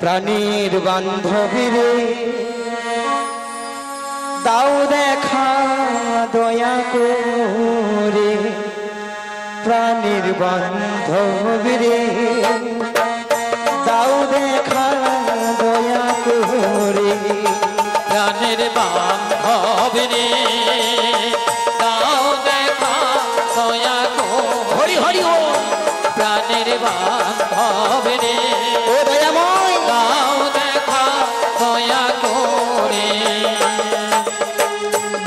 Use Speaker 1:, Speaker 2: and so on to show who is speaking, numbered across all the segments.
Speaker 1: প্রাণীর বান্ধবী রে দাও দেখা দয়া করে প্রাণীর বান্ধবী রে দাও দেখা দয়া করে
Speaker 2: প্রাণের বান্ধবী রে দাও দেখা দয়া করে
Speaker 1: হরি হরি ও
Speaker 2: প্রাণের বান্ধবী রে
Speaker 1: ও দয়াময়
Speaker 2: দাও দেখা দয়া করে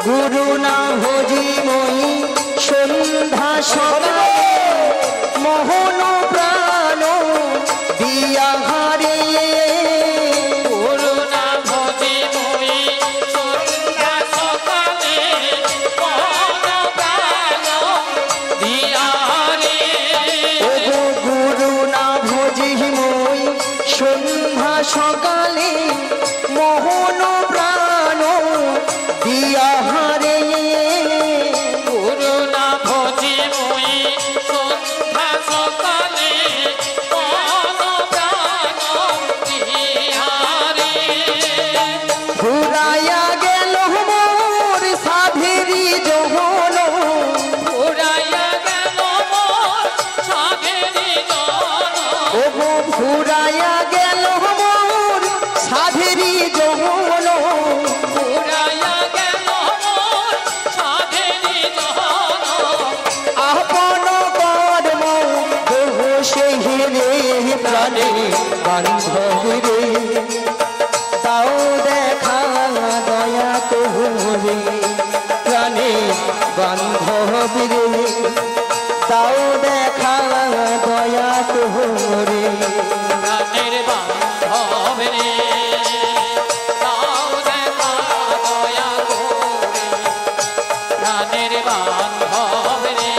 Speaker 1: গুরু না ভজি মই সন্ধ্যা সকালে মোহন প্রাণ দিয়া হারে
Speaker 2: করুণা ভজি মই সন্ধ্যা সকালে মন প্রাণ দিয়া রে
Speaker 1: ওগো গুরু না ভজি মই সন্ধ্যা সকালে মোহন প্রাণ দিয়া হারে
Speaker 2: করুণা ভজি মই সন্ধ্যা সকালে মন প্রাণ দিয়া রে
Speaker 1: ঘুরাইয়া গেল মোর সাধেরি যৌবন
Speaker 2: ঘুরাইয়া গেল মোর সাধেরি জন
Speaker 1: ওগো ঘুরাইয়া গেল মোর সাধেরি যৌবন
Speaker 2: ঘুরাইয়া গেল মোর সাধেরি জন
Speaker 1: আপন কর্ম দেহ সেই রে প্রাণে বান্ধবী রে তাও দেখা দয়া করে প্রাণে বান্ধবী রে তাও দেখা দয়া করে
Speaker 2: প্রাণের বান্ধবী রে দাও দেখা দয়া করে প্রাণের বান্ধবী রে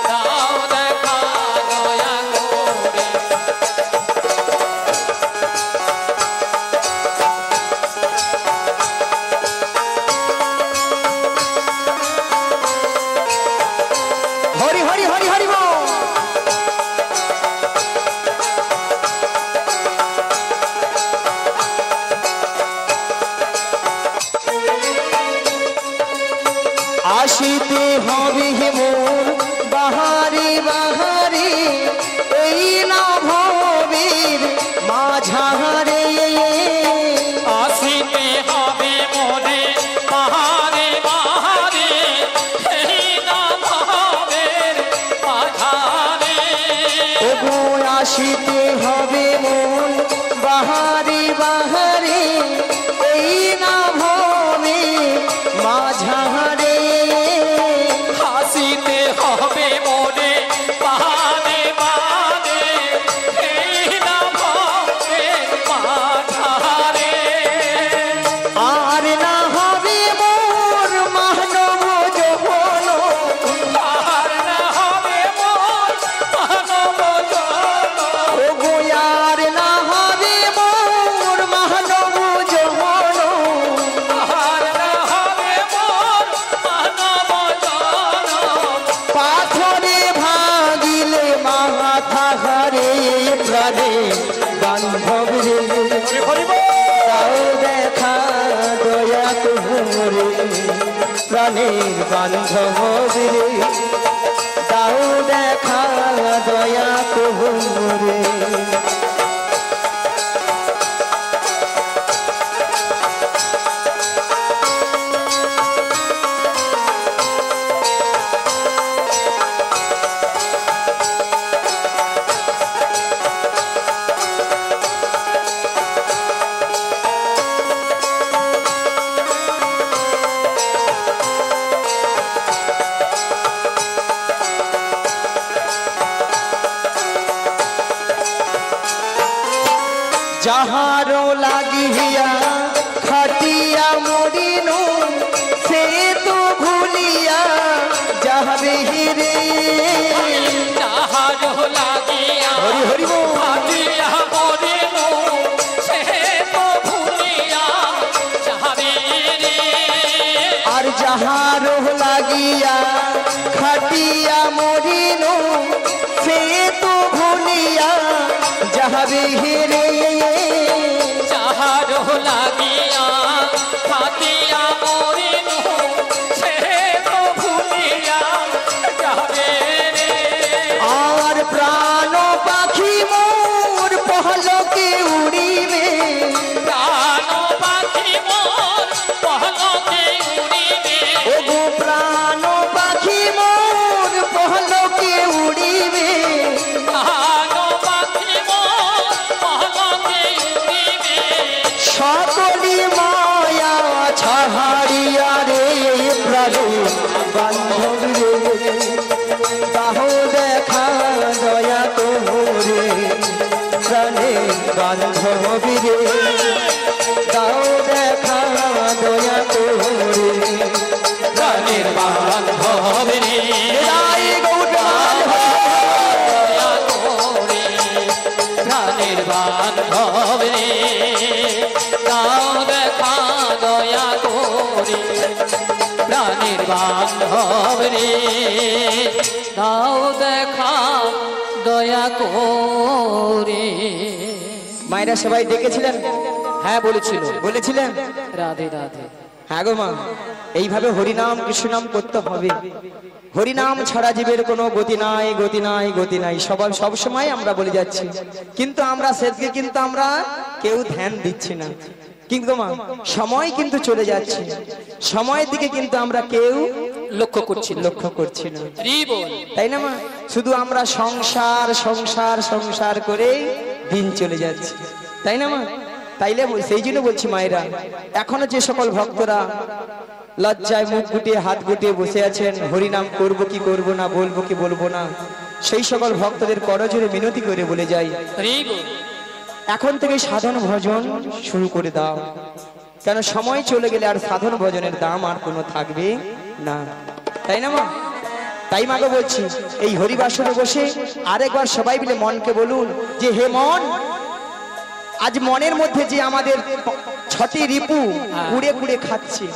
Speaker 2: দাও দেখা দয়া করে
Speaker 1: হরি হরি হরি হরি বল আসিতে হবে মোর বাহারে বাহারে এই না ভবের মাঝারে
Speaker 2: আসিতে হবে মনে বাহারে বাহারে এই না ভাবের মাঝারে
Speaker 1: ওগো আসিতে হবে মন বাহারে বাহারে এই না ভবে মাঝারে
Speaker 2: হাসিতে হবে মনে বাহারে বাহারে এই না ভাবের মাঝারে
Speaker 1: আর না হবে মোর মানব যৌবন
Speaker 2: আর না হবে মোর মানব জন
Speaker 1: ওগো আর না হবে মোর মানব যৌবন
Speaker 2: আর না হবে মোর মানব জন
Speaker 1: পাথরে ভাগিলে মাথা হারে প্রাণে বান্ধব রে তাও দেখা দয়া করে প্রাণের বান্ধব রে তাও দেখা দয়া করে যাহারো লাগিয়া খাটিয়া মরিনু সে তো ভুলিয়া যাবে রে
Speaker 2: যাহার লাগিয়া
Speaker 1: হরি হরি বল।
Speaker 2: ভাবিয়া মরিনু সে তো ভুলিয়া যাবে রে
Speaker 1: আর যাহারো লাগিয়া খাটিয়া মরিনু সে তো ভুলিয়া যাবে রে
Speaker 2: লাগিয়া খাতিয়া মরিনু সে তো ভুলিয়া যাবে রে
Speaker 1: আর প্রাণ পাখি মোর পহলকে উড়িবে
Speaker 2: প্রাণ পাখি মোর পহলকে উড়িবে
Speaker 1: ওগো প্রাণ পাখি মোর পহলকে উড়িবে
Speaker 2: প্রাণ পাখি মোর পহলকে উড়িবে
Speaker 1: সকলি মায়া ছাড়িয়া রে প্রাণ বান্ধব রে তাহো দেখা দয়া তোরে প্রাণে বান্ধব রে তাও দেখা দয়া তোরে
Speaker 2: প্রাণের বান্ধব রে
Speaker 1: রাই গৌতম
Speaker 2: দয়া করে প্রাণের বান্ধব রে দাও দেখা দয়া করে প্রাণের বান্ধব রে দাও দেখা দয়া করে
Speaker 1: মায়েরা সবাই ডেকেছিলেন
Speaker 2: হ্যাঁ বলেছিল
Speaker 1: বলেছিলেন
Speaker 2: রাধে রাধে
Speaker 1: হ্যাঁ গো মা এইভাবে হরিনাম কৃষ্ণনাম করতে হবে হরিনাম ছাড়া জীবের কোনো গতি নাই গতি নাই গতি নাই সব সময় আমরা বলে যাচ্ছি কিন্তু আমরা সেদিকে কিন্তু আমরা কেউ ধ্যান দিচ্ছি না কিন্তু মা সময় কিন্তু চলে যাচ্ছে সময়ের দিকে কিন্তু আমরা কেউ লক্ষ্য করছি না তাই না মা শুধু আমরা সংসার সংসার সংসার করে দিন চলে যাচ্ছে তাই না মা তাইলে সেই জন্য বলছি মায়েরা এখনো যে সকল ভক্তরা লজ্জায় মুখ গুটিয়ে হাত গুটিয়ে বসে আছেন হরিনাম করব কি করব না বলবো কি বলবো না সেই সকল ভক্তদের করজোরে মিনতি করে বলে যাই এখন থেকে সাধন ভজন শুরু করে দাও কেন সময় চলে গেলে আর সাধন ভজনের দাম আর কোনো থাকবে না তাই না মা তাই মাকে বলছি এই হরিবাসরে বসে আরেকবার সবাই মিলে মনকে বলুন যে হে মন আজ মনের মধ্যে যে আমাদের 6টি রিপু কুড়ে কুড়ে খাচ্ছে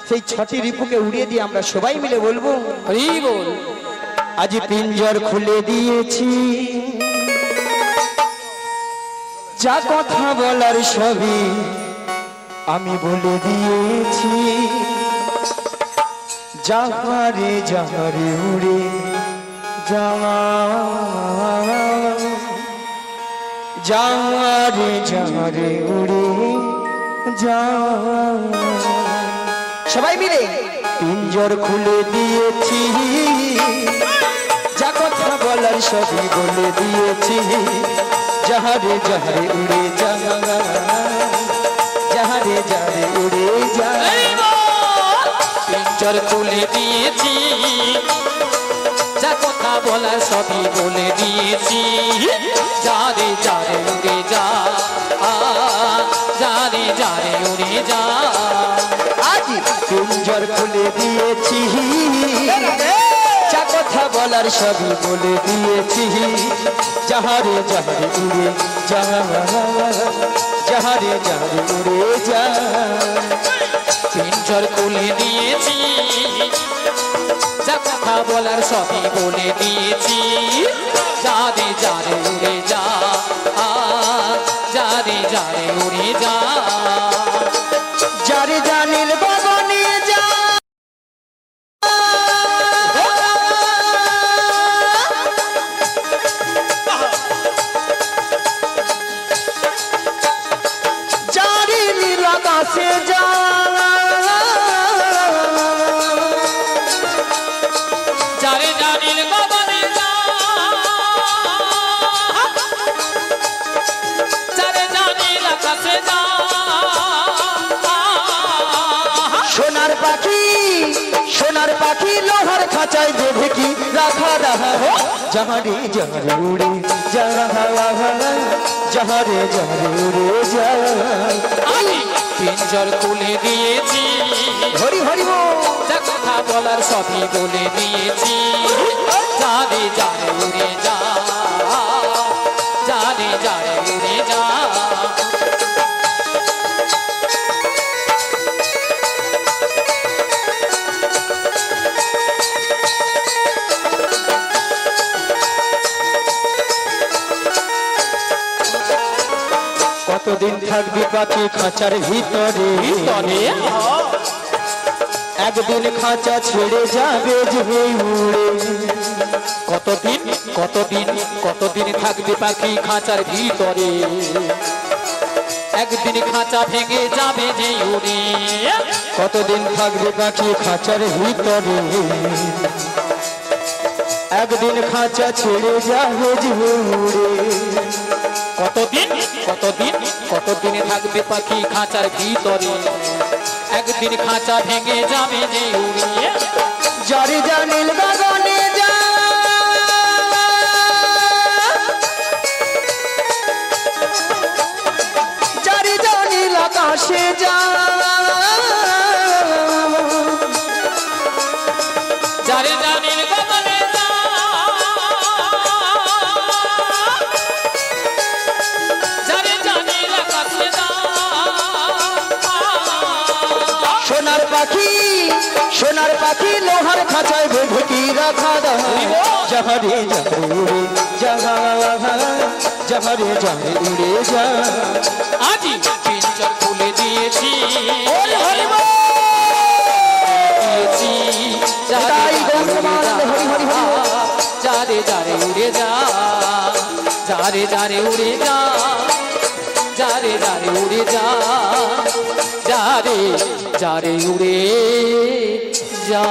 Speaker 1: সেই 6টি রিপুকে উড়িয়ে দিয়ে আমরা সবাই মিলে বলবো আজ পিঞ্জর খুলে দিয়েছি যা কথা বলার সবই আমি বলে দিয়েছি যাহারে যাহারে উড়ে যাওয়া যাহারে যাহারে উড়ে যাওয়া সবাই মিলে পিঞ্জর খুলে দিয়েছি যা কথা বলার সবই বলে দিয়েছি যাহারে যাহারে উড়ে যাওয়া যাহারে যাহারে উড়ে যাওয়া
Speaker 2: পিঞ্জর খুলে দিয়েছি যা কথা বলার সবই বলে দিয়েছি যারে যারে উড়ে যা যারে যারে উড়ে যা
Speaker 1: আজ পিঞ্জর খুলে দিয়েছি যা কথা বলার সবই বলে দিয়েছি যাহারে যাহারে উড়ে যাওয়া যাহারে যাহারে উড়ে যা
Speaker 2: পিঞ্জর খুলে দিয়েছি যা কথা বলার সবই বলে দিয়েছি যারে যারে উড়ে যা যারে যারে উড়ে যা
Speaker 1: যারে জানিল বাবনে যা যারে নীল আকাশে যা
Speaker 2: যারে জানিল বাবারে যা যারে জানিল আকাশে যা
Speaker 1: সোনার পাখি লোহার খাঁচায় বেঁধে কি রাখা রাহা যাহারে যাহারে উড়ে যাহা যাহারে যাহারে উড়ে যা
Speaker 2: আমি পিঞ্জর খুলে দিয়েছি
Speaker 1: হরি হরি বল
Speaker 2: যা কথা বলার সবই বলে দিয়েছি যারে যারে উড়ে যা যারে যারে উড়ে যা
Speaker 1: কতদিন থাকবি পাখি খাঁচার ভিতরে
Speaker 2: ভিতরে
Speaker 1: একদিন খাঁচা ছেড়ে যাবে যে উড়ে
Speaker 2: কতদিন কতদিন কতদিন থাকবে পাখি খাঁচার ভিতরে একদিন খাঁচা ভেঙে যাবে যে উড়ে
Speaker 1: কতদিন থাকবে পাখি খাঁচার ভিতরে একদিন খাঁচা ছেড়ে যাবে যে উড়ে
Speaker 2: কতদিন কতদিন কতদিন থাকবে পাখি খাঁচার ভিতরে একদিন খাঁচা ভেঙে যাবে যে উড়ে
Speaker 1: যারে জানিল গগনে যা যারে জানিল আকাশে যা
Speaker 2: যারে জানিল গগনে যা যারে জানিল আকাশে যা
Speaker 1: সোনার পাখি লোহার খাঁচায় ভেকি রাখা যাহারে যারে উড়ে যাহারে যারে উড়ে যা
Speaker 2: আজি পিঞ্জর খুলে দিয়েছি দিয়েছি যারে যারে উড়ে যা যারে যারে উড়ে যা যারে যারে উড়ে যা যারে যারে উড়ে যা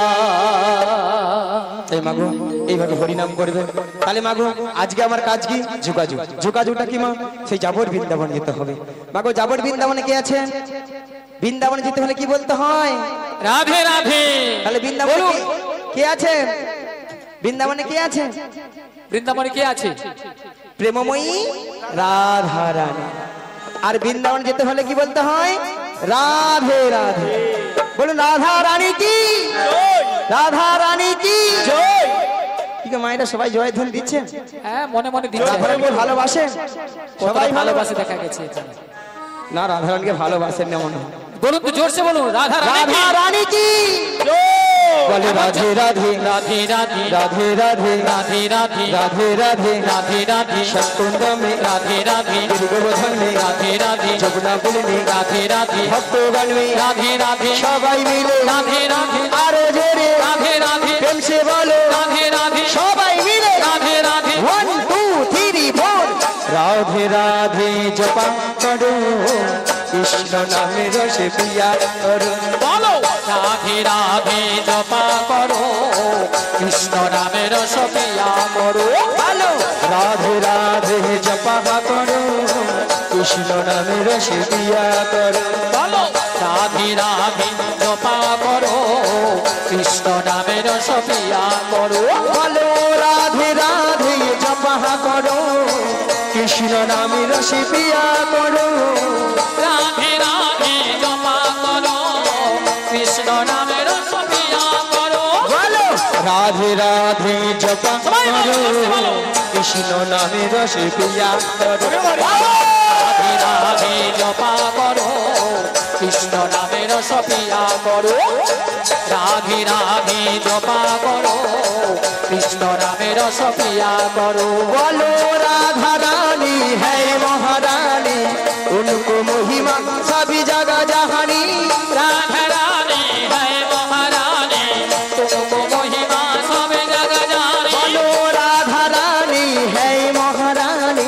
Speaker 1: তাই মাগো এইভাবে হরিনাম করবে তাহলে মাগো আজকে আমার কাজ কি যোগাযোগ যোগাযোগটা কি মা সেই যাবর বৃন্দাবন যেতে হবে মাগো যাবর বৃন্দাবনে কে আছে বৃন্দাবনে যেতে হলে কি বলতে হয়
Speaker 2: রাধে রাধে
Speaker 1: তাহলে বৃন্দাবনে কে আছে বৃন্দাবনে কে আছে
Speaker 2: বৃন্দাবনে কে আছে
Speaker 1: প্রেমময়ী রাধা রানী আর বৃন্দাবন যেতে হলে কি বলতে হয় রাধে রাধে বলুন রাধা রানী কি রাধা রানী কি কি গো মায়েরা সবাই জয় ধ্বনি দিচ্ছে
Speaker 2: হ্যাঁ মনে মনে দিচ্ছে
Speaker 1: রাধারানীকে ভালোবাসে
Speaker 2: সবাই ভালোবাসে দেখা গেছে
Speaker 1: না রাধারানীকে ভালোবাসেন না মনে হয়
Speaker 2: বলুন তো জোরসে বলুন রাধা
Speaker 1: রাধা রানী কি বলে রাধে রাধে
Speaker 2: রাধে রাধে
Speaker 1: রাধে রাধে
Speaker 2: রাধে রাধে
Speaker 1: রাধে রাধে
Speaker 2: রাধে রাধে
Speaker 1: সৎকুণ্ড মে
Speaker 2: রাধে রাধে
Speaker 1: দুর্গবোধন মে
Speaker 2: রাধে রাধে
Speaker 1: যমুনা পুল মে
Speaker 2: রাধে রাধে
Speaker 1: ভক্তগণ মে
Speaker 2: রাধে রাধে
Speaker 1: সবাই মিলে
Speaker 2: রাধে রাধে
Speaker 1: আরো জোরে
Speaker 2: রাধে রাধে
Speaker 1: প্রেম সে বলো
Speaker 2: রাধে রাধে
Speaker 1: সবাই মিলে
Speaker 2: রাধে রাধে
Speaker 1: 1 2 3 4 রাধে রাধে জপা করো কৃষ্ণ নামে রসে পিয়া করো
Speaker 2: বলো রাধে রাধে জপা করো কৃষ্ণ নামের সপিয়া করো
Speaker 1: ভালো রাধে রাধে জপা করো কৃষ্ণ নামে রসে পিয়া করো
Speaker 2: বলো রাধে রাধে জপা করো কৃষ্ণ নামের সপিয়া করো
Speaker 1: বলো রাধে রাধে জপা করো কৃষ্ণ নামে রসে পিয়া করো
Speaker 2: রাধে রাধে জপা করো কৃষ্ণ নামের সপিয়া করো
Speaker 1: বলো রাধে রাধে জপা করো কৃষ্ণ নামে রসে পিয়া করো
Speaker 2: রাধে রাধে জপা করো কৃষ্ণ নামের সপিয়া করো রাধে রাধে জপা করো কৃষ্ণ নামের সপিয়া করো
Speaker 1: बोलो राधा रानी है महारानी उनको महिमा सभी जगह जहानी
Speaker 2: राधा रानी है महारानी तुमको महिमा सब जगह जानी
Speaker 1: बोलो राधा रानी है महारानी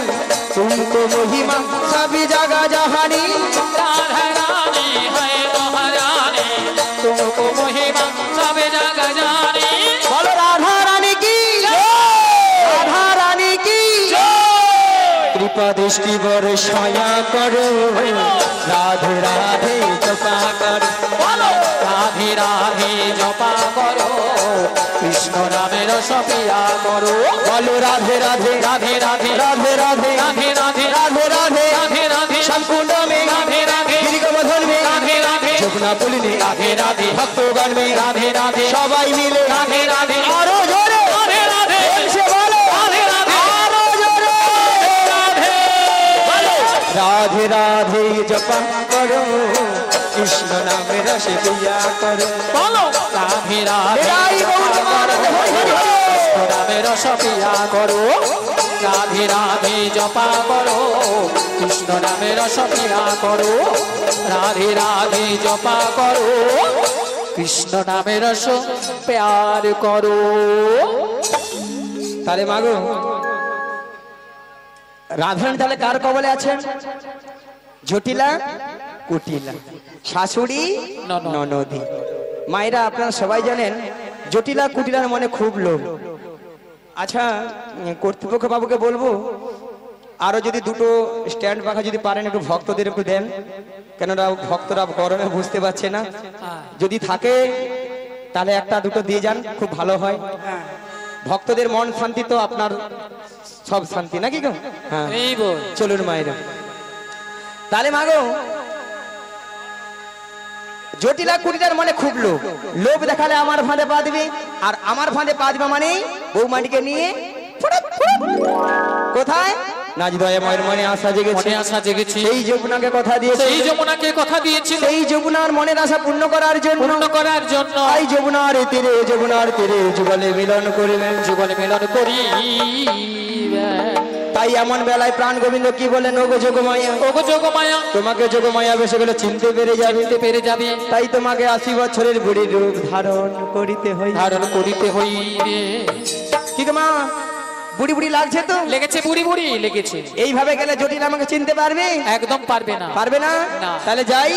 Speaker 1: तुमको महिमा सभी जगह जहानी
Speaker 2: राधा रानी है महारानी तुमको महिमा सब जगह जानी
Speaker 1: बोलो राधा रानी की राधा रानी की कृपा दृष्टि बरसाया करो राधे राधे जपा करो
Speaker 2: बोलो राधे राधे जपा करो कृष्ण नामेर सपिया करो
Speaker 1: बोलो राधे राधे
Speaker 2: राधे राधे
Speaker 1: राधे राधे
Speaker 2: राधे राधे
Speaker 1: राधे राधे
Speaker 2: राधे राधे
Speaker 1: संकुंड में
Speaker 2: राधे राधे
Speaker 1: गिरिगोवर्धन में
Speaker 2: राधे राधे
Speaker 1: যমুনা পুল में
Speaker 2: राधे राधे
Speaker 1: ভক্তগণ में
Speaker 2: राधे राधे
Speaker 1: সবাই মিলে
Speaker 2: राधे राधे
Speaker 1: আরো জোরে
Speaker 2: राधे राधे
Speaker 1: সে বলো
Speaker 2: राधे राधे
Speaker 1: আরো জোরে
Speaker 2: राधे
Speaker 1: বলো রাধে রাধে জপা করো কৃষ্ণ নামে রসে পিয়া করো
Speaker 2: बोलो राधे राधे
Speaker 1: मेरा ही बहुत मानत हरि हरि हरि
Speaker 2: কৃষ্ণ নামের রস পিয়া করো রাধে রাধে জপা করো কৃষ্ণ নামের রস পিয়া করো রাধে রাধে জপা করো কৃষ্ণ নামের রস প্যার করো।
Speaker 1: তাহলে মাগো রাধারানী তাহলে কার কবলে আছেন? জটিলা কুটিলা, শাশুড়ি ননদী। মায়েরা আপনারা সবাই জানেন জটিলা কুটিলার মনে খুব লোভ। আচ্ছা কর্তৃপক্ষ বাবুকে বলবো আরো যদি দুটো স্ট্যান্ড পাখা যদি পারেন একটু ভক্তদের একটু দেন, কেননা ভক্তরা গরমে বুঝতে পারছে না। যদি থাকে তাহলে একটা দুটো দিয়ে যান, খুব ভালো হয়। ভক্তদের মন শান্তি তো আপনার সব শান্তি নাকি গো? হ্যাঁ চলুন মায়েরা। তাহলে মাগো জটিলা কুটিলার মনে খুব লোভ, লোভ দেখালে আমার ফাঁদে পা দিবে, আর আমার ফাঁদে পা দিবে মানে বৌমাটিকে নিয়ে কোথায় নাচদয়ে মায়ের মনে আশা জেগেছে, সেই যমুনাকে কথা দিয়েছে,
Speaker 2: সেই যমুনাকে কথা দিয়েছিল,
Speaker 1: সেই যমুনার মনের আশা পূর্ণ করার জন্য এই যমুনার তীরে যুগলে মিলন করিবেন,
Speaker 2: যুগলে মিলন করি।
Speaker 1: তাই এমন বেলায় প্রাণ গোবিন্দ কি বলেন, ওগো যোগমায়া,
Speaker 2: ওগো যোগমায়া,
Speaker 1: তোমাকে যোগমায়া বেশি গেলে চিনতে পেরে যাবে, তাই তোমাকে 80 বছরের বুড়ির রূপ ধারণ করিতে
Speaker 2: হইবে।
Speaker 1: কি গো মা, বুড়ি বুড়ি লাগছে তো?
Speaker 2: লেগেছে, বুড়ি বুড়ি লেগেছে।
Speaker 1: এইভাবে গেলে জটিল আমাকে চিনতে পারবে?
Speaker 2: একদম পারবে না।
Speaker 1: তাহলে যাই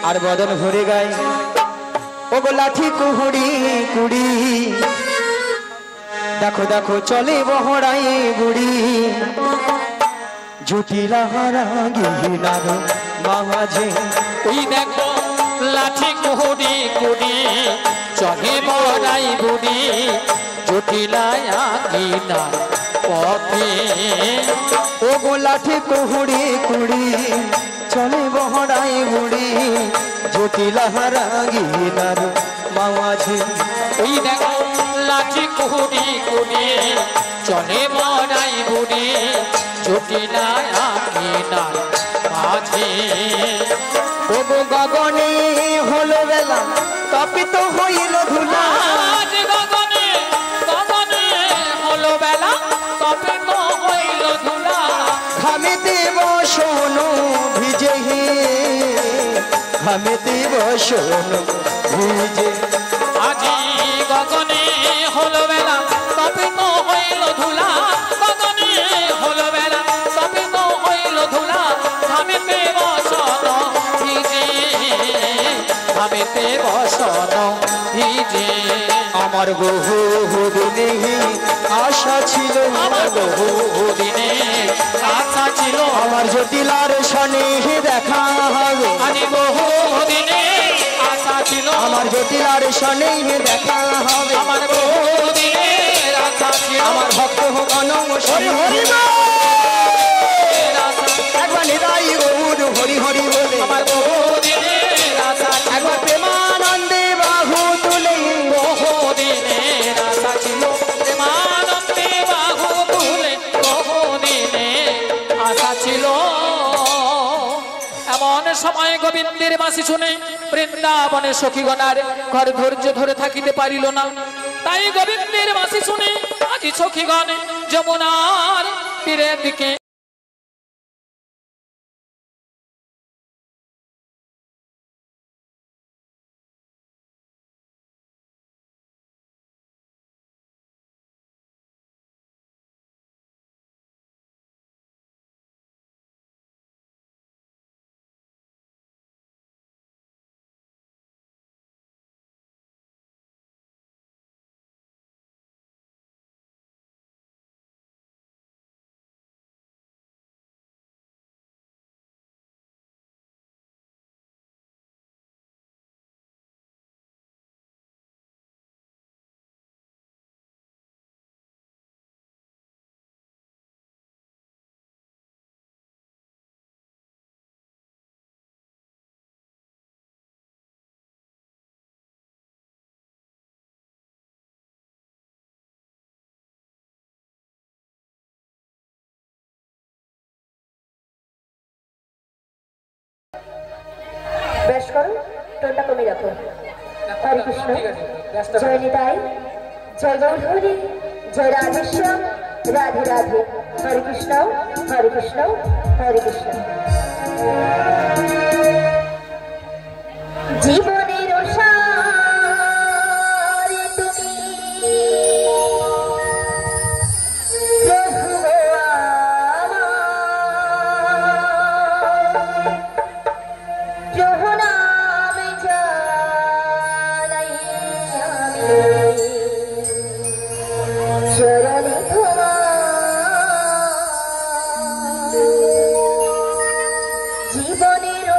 Speaker 1: আর বদন ভরে গাই, ওগো লাঠি কুহুড়ি কুড়ি, দেখো দেখো চলে বহড়াই বুড়ি, জটিলা হারা গিলার মাঝে,
Speaker 2: ওই দেখো লাঠি কুহুড়ি কুড়ি, চলে বহড়াই বুড়ি, জটিলা গিলার পথে,
Speaker 1: ওগো লাঠি কুহুড়ি কুড়ি, চলে বহড়াই বুড়ি, জটিলা হারা গিলার মাঝে,
Speaker 2: ওই দেখো লাঠি কুহুড়ি কুড়ি, চলে বহড়াই বুড়ি, জটিলা গিলার মাঝে।
Speaker 1: ওগো গগনে হলো বেলা, তপিত হইল ধুলা,
Speaker 2: গগনে গগনে হলো বেলা, তপিত হইল ধুলা,
Speaker 1: ঘামেতে বসন ভিজে, ঘামেতে বসন ভিজে,
Speaker 2: আজি গগনে হলো বেলা, তপিত হইল ধুলা, গগনে হলো বেলা, তপিত হইল ধুলা, ঘামেতে বসন ভিজে, ঘামেতে বসন ভিজে।
Speaker 1: আমার বহু দিনে আশা ছিল,
Speaker 2: আমার বহু দিনে আশা ছিল,
Speaker 1: আমার জটিলার সনে দেখা হবে,
Speaker 2: আজি বহু দিনে আশা ছিল,
Speaker 1: আমার জটিলার সনে দেখা হবে,
Speaker 2: আমার বহু দিনে আশা ছিল,
Speaker 1: আমার ভক্ত হোক অনমস্কার, একবার নিতাই গৌর হরি হরি বলে,
Speaker 2: আমার বহু দিনে আশা ছিল,
Speaker 1: একবার প্রেমানন্দে বাহু তুলে,
Speaker 2: বহু দিনে আশা ছিল, প্রেমানন্দে বাহু তুলে, বহু দিনে আশা ছিল। এমন সময় গোবিন্দের বাঁশি শুনে বৃন্দাবনের সখীগণার ঘর ধৈর্য ধরে থাকিতে পারিল না, তাই গোবিন্দের বাঁশি শুনে আজি সখীগণ যমুনার তীরের দিকে
Speaker 3: বেশ করো, টোনটা কমে রাখো। হরে কৃষ্ণ, জয় নিতাই, জয় গৌর হরি, জয় রাধেশ্যাম, রাধে রাধে, হরে কৃষ্ণ, হরে কৃষ্ণ, হরে কৃষ্ণ। জীবনের সারে তুমি প্রভু প্রভু নাম জানাই আমি চরণে তোমার জীবনের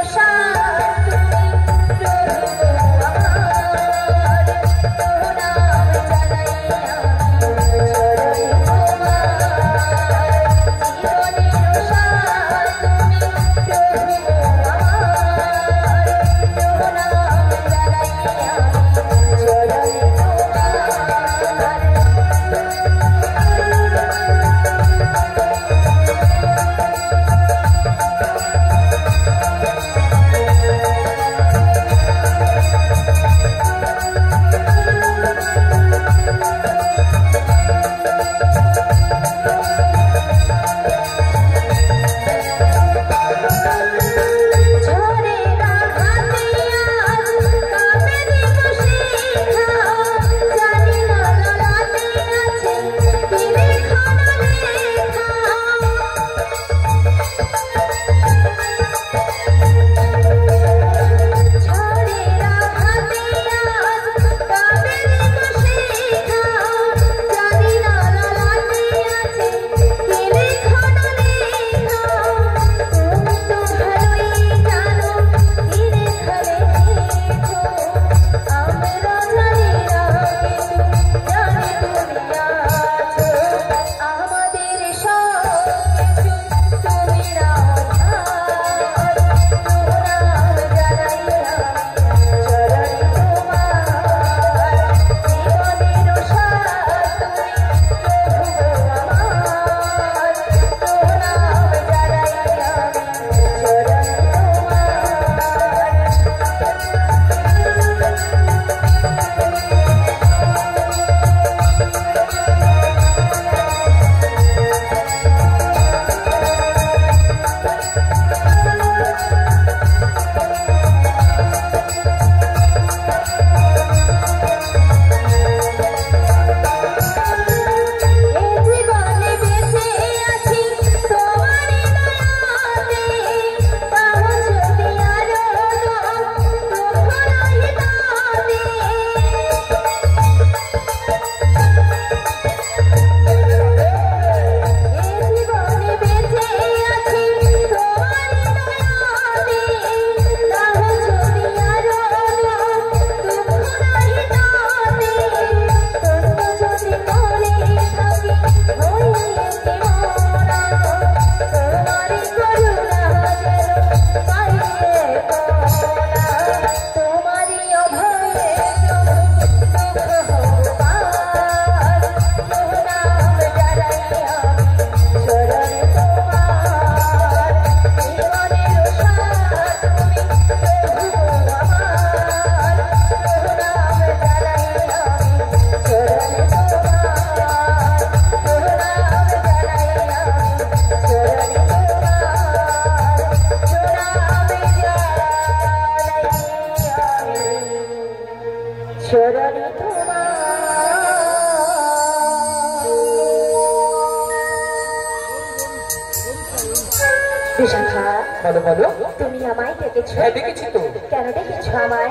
Speaker 2: বলো বলো।
Speaker 3: তুমি আমায় ডেকেছো?
Speaker 2: হ্যাঁ ডেকেছি তো।
Speaker 3: কেন ডেকেছো আমায়?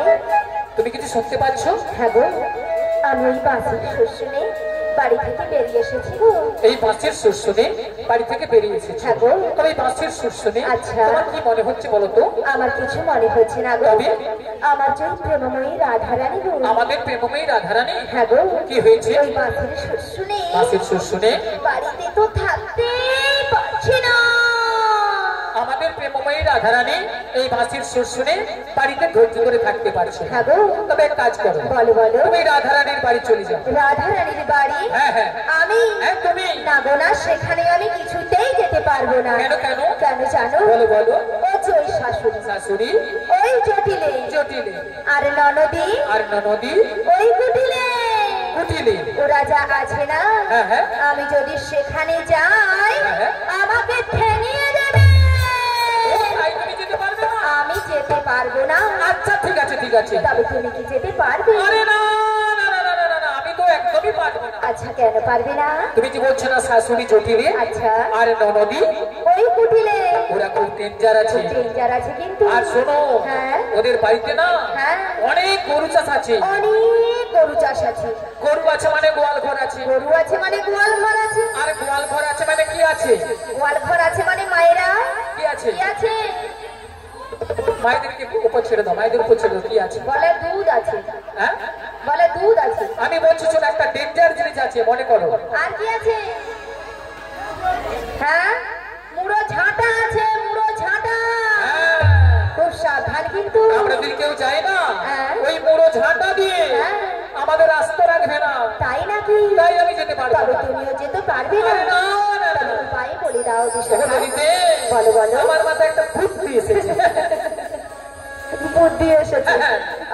Speaker 2: তুমি কিছু শুনতে পাচ্ছ?
Speaker 3: হ্যাঁ গো, আমি ওই বাসের শুনে বাড়ি থেকে বেরিয়ে এসেছি গো।
Speaker 2: এই বাসের শুনে বাড়ি থেকে বেরিয়ে এসেছি?
Speaker 3: হ্যাঁ গো।
Speaker 2: তবে এই বাসের শুনে
Speaker 3: আচ্ছা
Speaker 2: তোমার কি মনে হচ্ছে বলো তো?
Speaker 3: আমার কিছু মনে হচ্ছে না গো।
Speaker 2: তবে
Speaker 3: আমার যে প্রেমময়ী রাধারানী গো।
Speaker 2: আমাদের প্রেমময়ী রাধারানী?
Speaker 3: হ্যাঁ গো।
Speaker 2: কি হয়েছে?
Speaker 3: ওই বাসের শুনে
Speaker 2: বাসের শুনে
Speaker 3: বাড়িতে তো থাকতেই পারছি না।
Speaker 2: আমাদের প্রেমময়ী রাধারানী এই বাসির সুর শুনে বাড়িতে ধৈর্য ধরে থাকতে পারছে।
Speaker 3: হ্যাঁ গো।
Speaker 2: তবে এক কাজ করো।
Speaker 3: বলো বলো।
Speaker 2: তুমি রাধারানীর বাড়ি চলে যাও।
Speaker 3: রাধারানীর বাড়ি?
Speaker 2: হ্যাঁ হ্যাঁ।
Speaker 3: আমি?
Speaker 2: হ্যাঁ তুমি।
Speaker 3: না গো না, সেখানে আমি কিছুতেই যেতে পারবো না।
Speaker 2: কেন কেন?
Speaker 3: কেন জানো?
Speaker 2: বলো বলো।
Speaker 3: ও ওই শাশুড়ি
Speaker 2: শাশুড়ি
Speaker 3: ওই জটিলে
Speaker 2: জটিলে
Speaker 3: আর ননদী
Speaker 2: আর ননদী
Speaker 3: ওই কুটিলে।
Speaker 2: কুটিলে
Speaker 3: ও রাজা আছে না,
Speaker 2: হ্যাঁ, হ্যাঁ।
Speaker 3: আমি যদি সেখানে যাই
Speaker 2: হ্যাঁ, হ্যাঁ।
Speaker 3: আমাকে ঠেঙিয়ে দেবে।
Speaker 2: ও তাই তুমি যেতে পারবে না?
Speaker 3: আমি যেতে পারবো না।
Speaker 2: আচ্ছা ঠিক আছে ঠিক আছে।
Speaker 3: তবে তুমি কি যেতে পারবে?
Speaker 2: আরে না না না না না না, না, আমি তো একদমই পারবো না।
Speaker 3: আচ্ছা কেন পারবে না?
Speaker 2: তুমি যে বলছো না শাশুড়ি জটিলে
Speaker 3: আচ্ছা।
Speaker 2: আর ননদি
Speaker 3: ওই কুটিলে
Speaker 2: ওরা খুব ডেঞ্জার আছে।
Speaker 3: ডেঞ্জার আছে কিন্তু।
Speaker 2: আর শোনো
Speaker 3: হ্যাঁ।
Speaker 2: ওদের বাড়িতে না
Speaker 3: হ্যাঁ।
Speaker 2: অনেক গরু চাষ আছে।
Speaker 3: অনেক গরু চাষ আছে।
Speaker 2: গরু আছে মানে গোয়াল ঘর আছে।
Speaker 3: গরু আছে মানে গোয়াল ঘর আছে।
Speaker 2: আর গোয়াল ঘর আছে মানে কি আছে?
Speaker 3: গোয়াল ঘর আছে মানে মায়েরা
Speaker 2: কি আছে?
Speaker 3: কি আছে?
Speaker 2: মায়েদেরকে উপর ছেড়ে দাও, মায়েদের উপর ছেড়ে দাও। কি আছে?
Speaker 3: বলে দুধ আছে।
Speaker 2: হ্যাঁ
Speaker 3: বলে দুধ আছে।
Speaker 2: আমি বলছি শোনো একটা ডেঞ্জার জিনিস আছে মনে করো।
Speaker 3: আর কি আছে? হ্যাঁ মুড়ো ঝাঁটা আছে। মুড়ো ঝাঁটা।
Speaker 2: হ্যাঁ,
Speaker 3: খুব সাবধান কিন্তু।
Speaker 2: আমরা যদি কেউ যাই না
Speaker 3: হ্যাঁ।
Speaker 2: ওই মুড়ো ঝাঁটা দিয়ে
Speaker 3: হ্যাঁ।
Speaker 2: আমাদের আসতে রাখবে না।
Speaker 3: তাই নাকি?
Speaker 2: তাই আমি যেতে পারবো
Speaker 3: তবে
Speaker 2: না।
Speaker 3: তুমিও যেতে পারবে না।
Speaker 2: আরে না না না,
Speaker 3: তবে
Speaker 2: না।
Speaker 3: উপায় বলে দাও
Speaker 2: দেখো
Speaker 3: বিশাখা।
Speaker 2: ললিতে,
Speaker 3: বলো বলো।
Speaker 2: আমার মাথায় একটা বুদ্ধি এসেছে।
Speaker 3: বুদ্ধি এসেছে।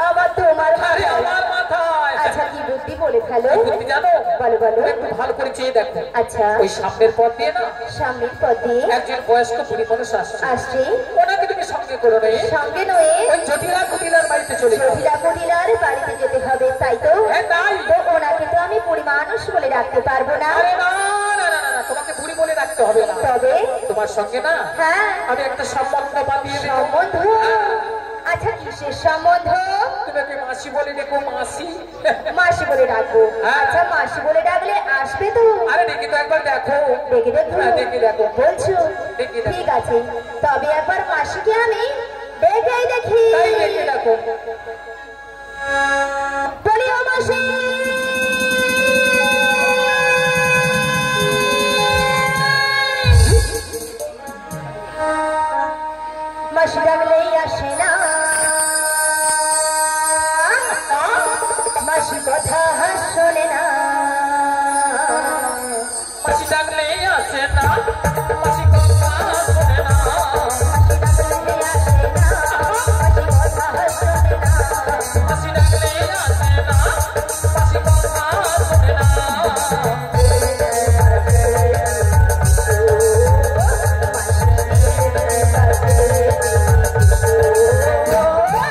Speaker 3: আবার তোমার
Speaker 2: আরে আমার মাথায়।
Speaker 3: আচ্ছা কি বুদ্ধি বলে ফেলো।
Speaker 2: তুমি জানো
Speaker 3: বলো বলো।
Speaker 2: একটু ভালো করে চেয়ে দেখো।
Speaker 3: আচ্ছা
Speaker 2: ওই সামনের পথ দিয়ে না
Speaker 3: সামনের পথ দিয়ে
Speaker 2: একজন বয়স্ক বুড়ি মানুষ আসছে।
Speaker 3: আসছে।
Speaker 2: ওনাকে তুমি সঙ্গে করে নেই
Speaker 3: সঙ্গে নয়ে
Speaker 2: ওই জটিলা কুটিলার বাড়িতে চলে যাও।
Speaker 3: জটিলা কুটিলার বাড়িতে যেতে হবে তাই তো?
Speaker 2: হ্যাঁ তাই।
Speaker 3: তো ওনাকে তো আমি বুড়ি মানুষ বলে রাখতে পারবো না।
Speaker 2: আরে না না না না, তোমাকে বুড়ি বলে রাখতে হবে না।
Speaker 3: তবে
Speaker 2: তোমার সঙ্গে না
Speaker 3: হ্যাঁ
Speaker 2: আমি একটা সম্বন্ধ বাঁধিয়ে দেবো।
Speaker 3: সম্বন্ধ। আচ্ছা কিসের সম্বন্ধ?
Speaker 2: তুমি ওকে মাসি বলে দেখো, মাসি।
Speaker 3: মাসি বলে ডাকবো।
Speaker 2: হ্যাঁ।
Speaker 3: আচ্ছা মাসি বলে ডাকলে আসবে তো?
Speaker 2: আরে দেখি তো একবার দেখো।
Speaker 3: দেখে দেখো।
Speaker 2: হ্যাঁ, দেখি দেখো।
Speaker 3: বলছো?
Speaker 2: দেখি দেখো।
Speaker 3: ঠিক আছে তবে একবার মাসিকে আমি দেখেই দেখি।
Speaker 2: তাই দেখি দেখো।
Speaker 3: বলি ও মাসি। মাসি ডাকলেই আসে না। মাসি কথা শোনে না।
Speaker 2: মাসি ডাকলে আসে না, মাসি কথা শোনে না। মাসি ডাকলে আসে না, মাসি কথা শোনে না।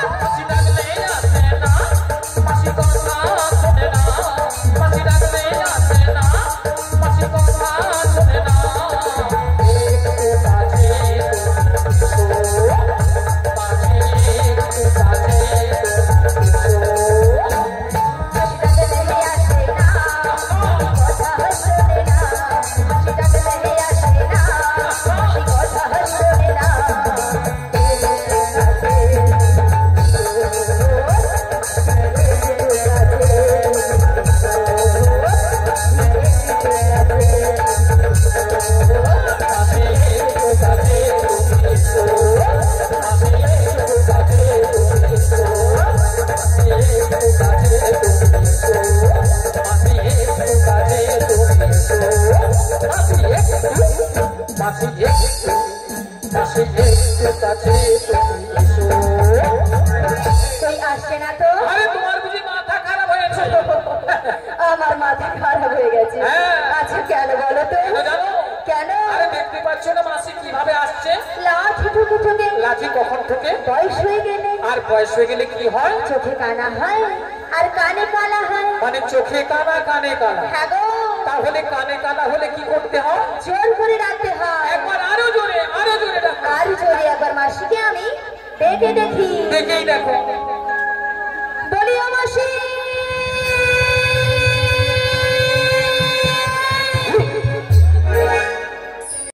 Speaker 2: মাসি ডাকলে আসে না, মাসি কথা শোনে না। মাসি ডাকলে আসে না, মাসি কথা শোনে না। একটু কাছে এসো, মাসি একটু কাছে
Speaker 3: তুই আসছে না তো?
Speaker 2: আরে তোমার বুঝি মাথা খারাপ হয়েছে?
Speaker 3: আমার মাথা খারাপ হয়ে গেছে।
Speaker 2: হ্যাঁ।
Speaker 3: আচ্ছা কেন বলো তো?
Speaker 2: কেন জানো?
Speaker 3: কেন?
Speaker 2: আরে দেখতে পাচ্ছ না মাসি কিভাবে আসছে?
Speaker 3: লাঠি ঠুকে ঠুকে
Speaker 2: লাঠি কখন ঠোকে?
Speaker 3: বয়স হয়ে গেলে
Speaker 2: আর বয়স হয়ে গেলে কি হয়?
Speaker 3: চোখে কানা হয় আর কানে কালা হয়।
Speaker 2: মানে চোখে কানা কানে কানা।
Speaker 3: হ্যাঁ গো,
Speaker 2: তাহলে কানে কানা হলে কি করতে হয়?
Speaker 3: জোর করে রাখতে হয়।
Speaker 2: একবার আরো জোরে ডাকো।
Speaker 3: আর জোরে একবার মাসিকে আমি দেখে দেখি।
Speaker 2: দেখেই দেখো।